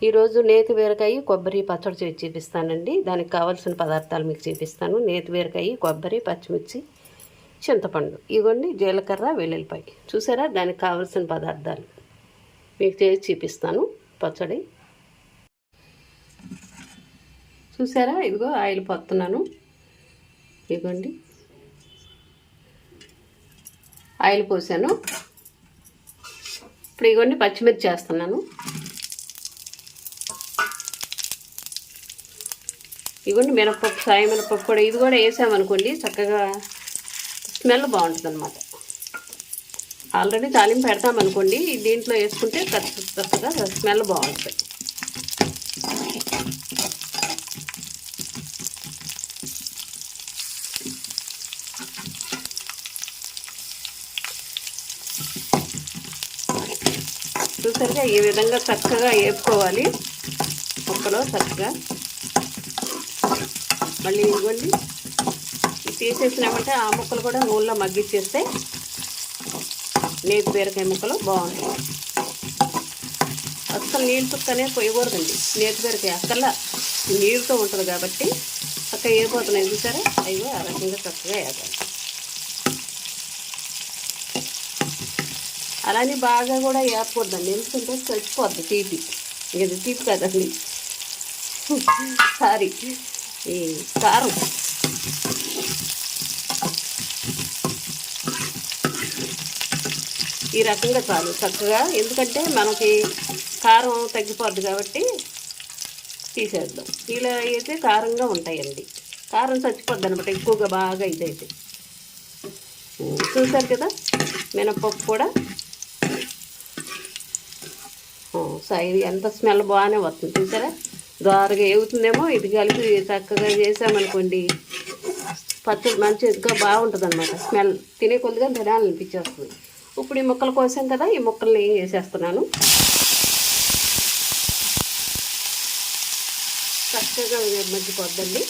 ఈరోజు నేతి బీరకాయ కొబ్బరి పచ్చడి చేసి చూపిస్తానండి. దానికి కావాల్సిన పదార్థాలు మీకు చూపిస్తాను. నేతి బీరకాయ, కొబ్బరి, పచ్చిమిర్చి, చింతపండు, ఇవన్నీ జీలకర్ర, వెల్లుల్లిపాయ. చూసారా, దానికి కావాల్సిన పదార్థాలు మీకు చేసి చూపిస్తాను. పచ్చడి చూసారా, ఇదిగో ఆయిల్ పోస్తున్నాను. ఇదిగోండి ఆయిల్ పోసాను. ఇప్పుడు ఇదిగోండి పచ్చిమిర్చి వేస్తున్నాను. ఇదిగోండి మినపప్పు, సాయి మినపప్పు కూడా, ఇది కూడా వేసామనుకోండి చక్కగా స్మెల్ బాగుంటుంది అన్నమాట. ఆల్రెడీ తాలింపు పెడతామనుకోండి, దీంట్లో వేసుకుంటే చక్కగా స్మెల్ బాగుంటుంది. చూసారుగా, ఈ విధంగా చక్కగా వేపుకోవాలి ముక్కలో చక్కగా. మళ్ళీ ఇదిగోండి తీసేసినామంటే ఆ ముక్కలు కూడా నూనెలో మగ్గిచ్చేస్తే నేతి బీరకాయ ముక్కలు బాగుంటాయి. అస్సలు నీళ్ళు చుక్క అనేది పోయకూడదండి. నేతి బీరకాయ అక్కర్లా నీరుతో ఉంటుంది కాబట్టి చక్కగా వేయబోతున్నాయి. చూసారా, అయ్యో ఆ రకంగా చక్కగా వేయాలి. అలానే బాగా కూడా వేయకూడదండి, ఎందుకంటే చచ్చిపోద్ది తీపి. ఇది తీపి కదండి, సారీ, ఈ కారం. ఈ రకంగా చాలు చక్కగా, ఎందుకంటే మనకి కారం తగ్గిపోద్ది కాబట్టి తీసేద్దాం. ఇలా అయితే కారంగా ఉంటాయండి, కారం చచ్చిపోద్ది అనమాట ఎక్కువగా బాగా ఇదైతే. చూసారు కదా, మినపప్పు కూడా ఇది ఎంత స్మెల్ బాగానే వస్తుంది. చూసారా, గారుగా ఏగుతుందేమో. ఇది కలిపి చక్కగా చేసామనుకోండి పచ్చడి మంచిగా బాగుంటుంది అనమాట. స్మెల్ తినే కొద్దిగా తినాలనిపించేస్తుంది. ఇప్పుడు ఈ ముక్కల కోసం కదా, ఈ ముక్కల్ని ఏం చేసేస్తున్నాను. చక్కగా మగ్గిపోద్దండి.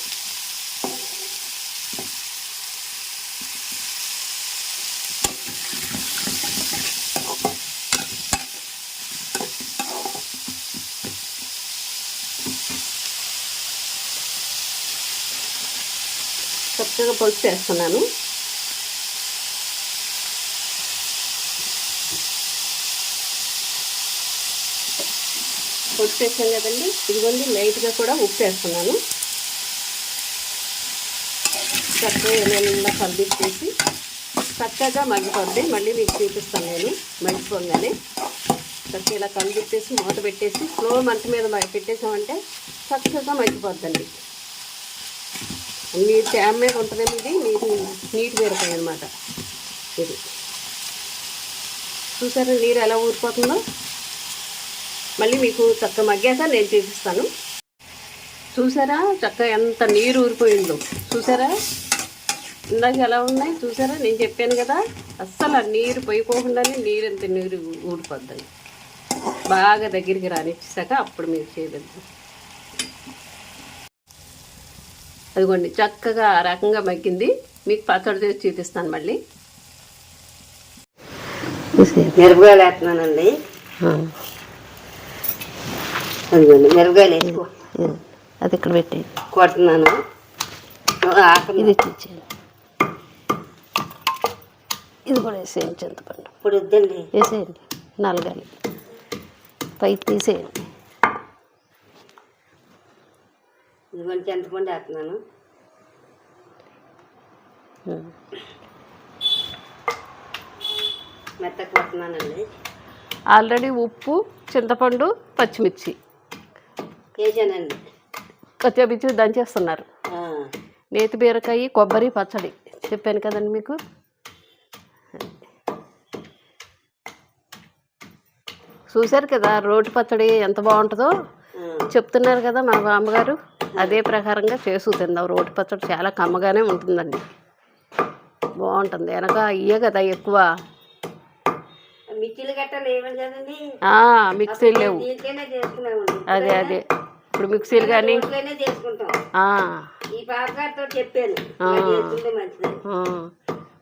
చక్కగా పసుపు వేస్తున్నాను. పసుపు వేసాను కదండి, ఇదిగోండి లైట్గా కూడా ఉప్పు వేస్తున్నాను. చక్కగా ఇలా కలిపేసి చక్కగా మగ్గిపోద్ది. మళ్ళీ మీకు చూపిస్తాను నేను మగ్గిపోగానే. చక్కగా ఇలా కలిపేసి మూత పెట్టేసి స్లో మంట మీద పెట్టేసామంటే చక్కగా మగ్గిపోద్దండి. నీటి తేమ మీద ఉంటుందేమో, ఇది నీటి బీరకాయ అనమాట. ఇది చూసారా నీరు ఎలా ఊరిపోతుందో. మళ్ళీ మీకు చక్కగా మగ్గాక నేను చూపిస్తాను. చూసారా చక్కగా ఎంత నీరు ఊరిపోయిందో. చూసారా ఇందాక ఎలా ఉన్నాయి. చూసారా, నేను చెప్పాను కదా, అస్సలు ఆ నీరు పోయిపోకుండానే నీరు ఊరిపోద్దండి. బాగా దగ్గరికి రానిచ్చాక అప్పుడు మీరు చేయలేదు. అదిగోండి చక్కగా ఆ రకంగా మగ్గింది. మీకు పచ్చడి చేసి చూపిస్తాను మళ్ళీ. మిరపకాయలు వేస్తున్నానండి. అదిగోండి మిరపకాయలు వేసుకో. అది ఇక్కడ పెట్టి కొడుతున్నాను. ఇది ఇది కూడా వేసేయండి. చింతపండు ఇప్పుడు వద్దండి, వేసేయండి. నలగాలి పై తీసేయండి. ఇదిగోండి చింతపండు వేస్తున్నాను. మెత్తగా కొడుతున్నానండి. ఆల్రెడీ ఉప్పు, చింతపండు, పచ్చిమిర్చి వేసానండి. పచ్చిమిర్చి దంచేస్తున్నారు. నేతి బీరకాయ, కొబ్బరి పచ్చడి చెప్పాను కదండి మీకు. చూశారు కదా రోటి పచ్చడి ఎంత బాగుంటుందో చెప్తున్నారు కదా మా బామ్మగారు. అదే ప్రకారంగా చేసు తిందాం. రోటి పచ్చడి చాలా కమ్మగానే ఉంటుందండి, బాగుంటుంది. వెనక ఇయ్యే కదా ఎక్కువ. మిక్సీలు గట్ట లేవు కదండి, మిక్సీలు లేవు. అదే అదే ఇప్పుడు మిక్సీలు కానీ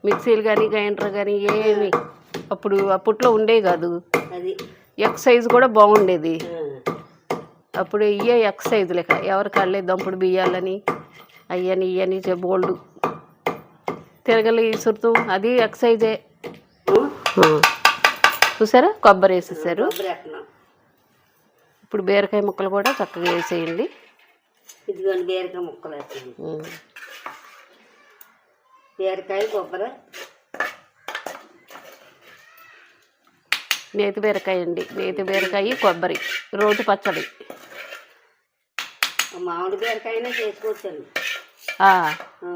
మిక్సీలు కానీ గ్రైండర్ కానీ ఏమి అప్పట్లో ఉండే కాదు. ఎక్సైజ్ కూడా బాగుండేది. అప్పుడు ఇవే ఎక్సైజ్ లెక్క ఎవరి కాళ్ళే దంపుడు బియ్యాలని అయ్యని ఇయ్యని బోల్డు తిరగలి ఇసురుతూ అది ఎక్సైజే. చూసారా కొబ్బరి వేసేసారు. ఇప్పుడు బీరకాయ ముక్కలు కూడా చక్కగా వేసేయండి. ఇదిగోండి బీరకాయ ముక్కలు వేస్తాను. బీరకాయ కొబ్బరి నేతి బీరకాయ అండి. నేతి బీరకాయ కొబ్బరి రోటి పచ్చడి. మామిడి బీరకాయనే చేసుకోవచ్చండి.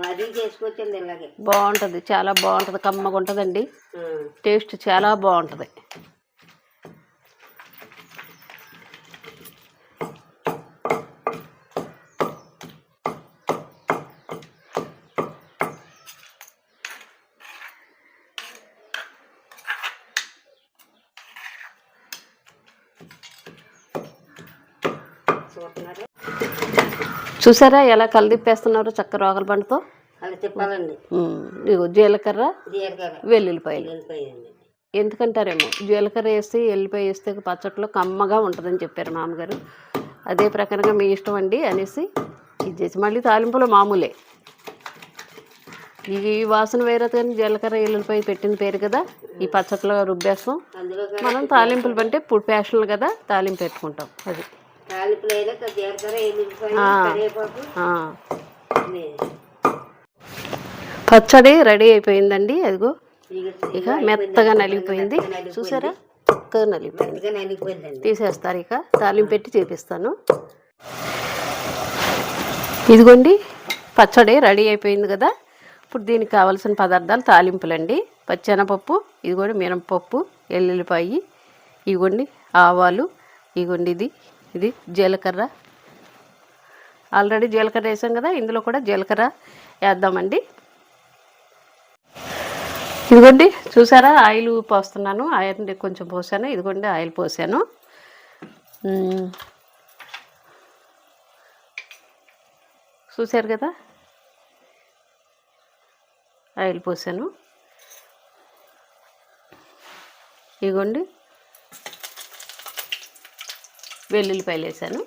అది చేసుకోవచ్చండి. ఇలాగే బాగుంటుంది, చాలా బాగుంటుంది, కమ్మగా ఉంటుందండి. టేస్ట్ చాలా బాగుంటుంది. చూసారా ఎలా కలిదిప్పేస్తున్నారు చక్క రోగల బండతో. అలా తిప్పాలండి. ఇగో జీలకర్ర వెల్లుల్లిపాయలు. ఎందుకంటారేమో జీలకర్ర వేసి ఎల్లిపాయ వేస్తే పచ్చట్లో కమ్మగా ఉంటుందని చెప్పారు మామగారు. అదే ప్రకారంగా మీ ఇష్టం అండి అనేసి ఇది చేసి మళ్ళీ తాలింపులో మామూలే. ఈ వాసన వేరే కానీ జీలకర్ర ఎల్లుల్లిపాయ పెట్టిన పేరు కదా, ఈ పచ్చట్లో రుబ్బేస్తాం. మనం తాలింపులు అంటే ఇప్పుడు ఫ్యాషన్లు కదా తాలింపు పెట్టుకుంటాం. అది పచ్చడి రెడీ అయిపోయిందండి. అదిగో ఇక మెత్తగా నలిగిపోయింది. చూసారా చక్కగా నలిగిపోయింది. తీసేస్తారు. ఇక తాలింపు పెట్టి చూపిస్తాను. ఇదిగోండి పచ్చడి రెడీ అయిపోయింది కదా. ఇప్పుడు దీనికి కావాల్సిన పదార్థాలు తాలింపులండి. పచ్చెనపప్పు, ఇదిగోండి మినపప్పు, ఎల్లుల్లిపాయి, ఇదిగోండి ఆవాలు, ఇదిగోండి ఇది జీలకర్ర. ఆల్రెడీ జీలకర్ర వేసాం కదా, ఇందులో కూడా జీలకర్ర వేద్దామండి. ఇదిగోండి చూసారా ఆయిల్ పోస్తున్నాను. ఆయిల్ కొంచెం పోసాను. ఇదిగోండి ఆయిల్ పోసాను. చూసారు కదా ఆయిల్ పోసాను. ఇదిగోండి వెల్లుల్లిపాయలు వేసాను.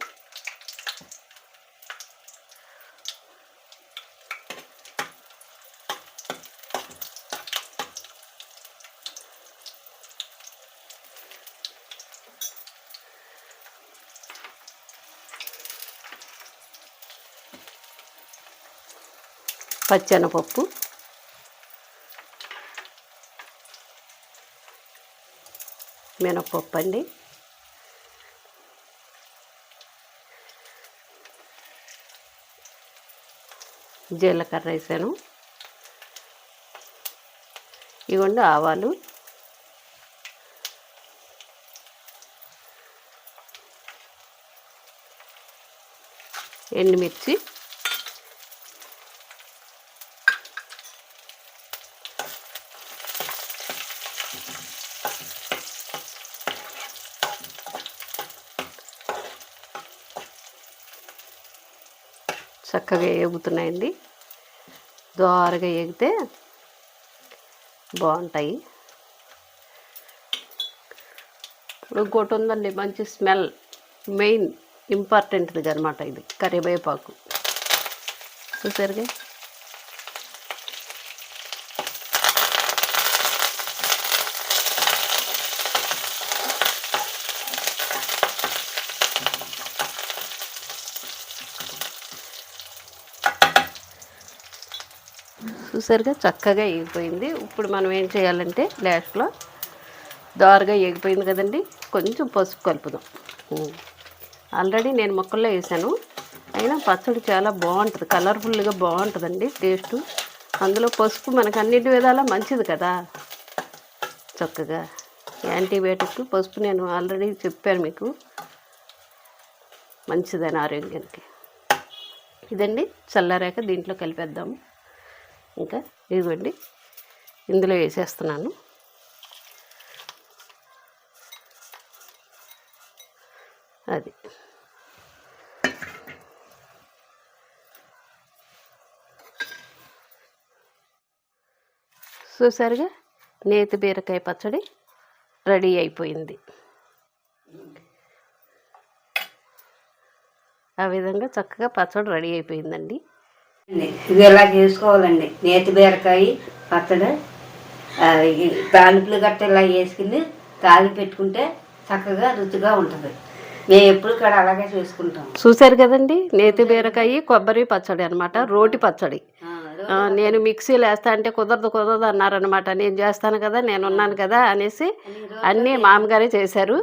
పచ్చెనపప్పు, మినపప్పు అండి, జీలకర్ర వేసాను. ఇవ్వండి ఆవాలు, ఎండుమిర్చి, చక్కగా ఏగుతున్నాయండి. దోరగా ఏగితే బాగుంటాయి. ఇప్పుడు ఇంకోటి ఉందండి మంచి స్మెల్, మెయిన్ ఇంపార్టెంట్ది అనమాట ఇది కరివేపాకు. చూసారుగా చూసారుగా చక్కగా ఎగిపోయింది. ఇప్పుడు మనం ఏం చేయాలంటే లాస్ట్లో దోరగా ఎగిపోయింది కదండి, కొంచెం పసుపు కలుపుదాం. ఆల్రెడీ నేను ముక్కల్లో వేసాను, అయినా పచ్చడి చాలా బాగుంటుంది, కలర్ఫుల్గా బాగుంటుందండి టేస్టు. అందులో పసుపు మనకు అన్నిటి విధాలా మంచిది కదా. చక్కగా యాంటీబయాటిక్ పసుపు నేను ఆల్రెడీ చెప్పాను మీకు, మంచిదని ఆరోగ్యానికి. ఇదండి చల్లారాక దీంట్లో కలిపేద్దాము. ఇంకా ఇదిగోండి ఇందులో వేసేస్తున్నాను. అది చూసారుగా నేతి బీరకాయ పచ్చడి రెడీ అయిపోయింది. ఆ విధంగా చక్కగా పచ్చడి రెడీ అయిపోయిందండి. ఇది ఇలా చేసుకోవాలండి. నేతి బీరకాయ పచ్చడి ఈ తాలింపులు గట్ట ఇలా వేసుకుని తాలింపు పెట్టుకుంటే చక్కగా రుచిగా ఉంటుంది. మేము ఎప్పుడు కూడా అలాగే చేసుకుంటాం. చూశారు కదండి, నేతి బీరకాయ కొబ్బరి పచ్చడి అనమాట, రోటి పచ్చడి. నేను మిక్సీలో వేస్తా అంటే కుదరదు అన్నారనమాట. నేను చేస్తాను కదా, నేను ఉన్నాను కదా అనేసి అన్నీ మామగారే చేశారు.